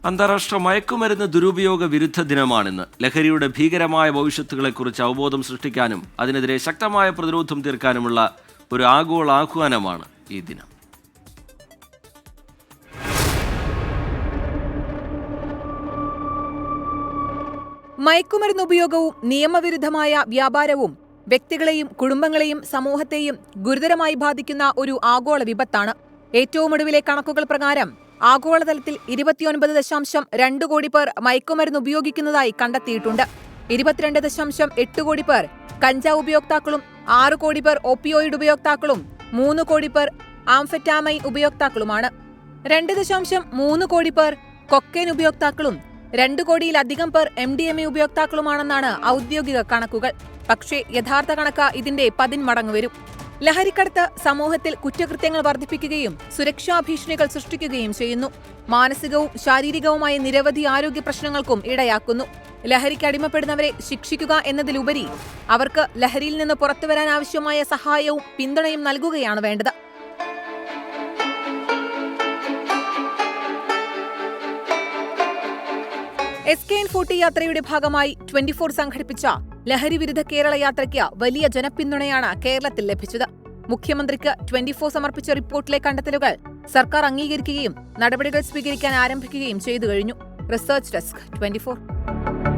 അന്താരാഷ്ട്ര മയക്കുമരുന്ന് ദുരുപയോഗ വിരുദ്ധ ദിനമാണിന്ന്. ലഹരിയുടെ ഭീകരമായ ഭവിഷ്യത്തുകളെക്കുറിച്ച് അവബോധം സൃഷ്ടിക്കാനും അതിനെതിരെ ശക്തമായ പ്രതിരോധം തീർക്കാനുമുള്ള ഒരു ആഗോള ആഹ്വാനമാണ് ഈ ദിനം. മയക്കുമരുന്ന് ഉപയോഗവും നിയമവിരുദ്ധമായ വ്യാപാരവും വ്യക്തികളെയും കുടുംബങ്ങളെയും സമൂഹത്തെയും ഗുരുതരമായി ബാധിക്കുന്ന ഒരു ആഗോള വിപത്താണ്. ഏറ്റവും ഒടുവിലെ കണക്കുകൾ പ്രകാരം ആഗോളതലത്തിൽ 29.2 കോടി പേർ മയക്കുമരുന്ന് ഉപയോഗിക്കുന്നതായി കണ്ടെത്തിയിട്ടുണ്ട്. 22.8 കോടി പേർ കഞ്ചാവ് ഉപയോക്താക്കളും 6 കോടി പേർ ഓപ്പിയോയിഡ് ഉപയോക്താക്കളും 3 കോടി പേർ ആംഫെറ്റാമൈൻ ഉപയോക്താക്കളുമാണ്. 2.3 കോടി പേർ കൊക്കൈൻ ഉപയോക്താക്കളും 2 കോടിയിലധികം പേർ MDMA ഉപയോക്താക്കളുമാണെന്നാണ് ഔദ്യോഗിക കണക്കുകൾ. പക്ഷേ യഥാർത്ഥ കണക്ക് ഇതിന്റെ 10 മടങ്ങ് വരും. ലഹരിക്കടത്ത് സമൂഹത്തിൽ കുറ്റകൃത്യങ്ങൾ വർദ്ധിപ്പിക്കുകയും സുരക്ഷാ ഭീഷണികൾ സൃഷ്ടിക്കുകയും ചെയ്യുന്നു. മാനസികവും ശാരീരികവുമായ നിരവധി ആരോഗ്യ പ്രശ്നങ്ങൾക്കും ഇടയാക്കുന്നു. ലഹരിക്ക് അടിമപ്പെടുന്നവരെ ശിക്ഷിക്കുക എന്നതിലുപരി അവർക്ക് ലഹരിയിൽ നിന്ന് പുറത്തുവരാൻ ആവശ്യമായ സഹായവും പിന്തുണയും നൽകുകയാണ് വേണ്ടത്. SKN40 യാത്രയുടെ ഭാഗമായി 24 സംഘടിപ്പിച്ച ലഹരി വിരുദ്ധ കേരള യാത്രയ്ക്ക് വലിയ ജനപിന്തുണയാണ് കേരളത്തിൽ ലഭിച്ചത്. മുഖ്യമന്ത്രിക്ക് 24 സമർപ്പിച്ച റിപ്പോർട്ടിലെ കണ്ടെത്തലുകൾ സർക്കാർ അംഗീകരിക്കുകയും നടപടികൾ സ്വീകരിക്കാൻ ആരംഭിക്കുകയും ചെയ്തു കഴിഞ്ഞു. Research desk 24.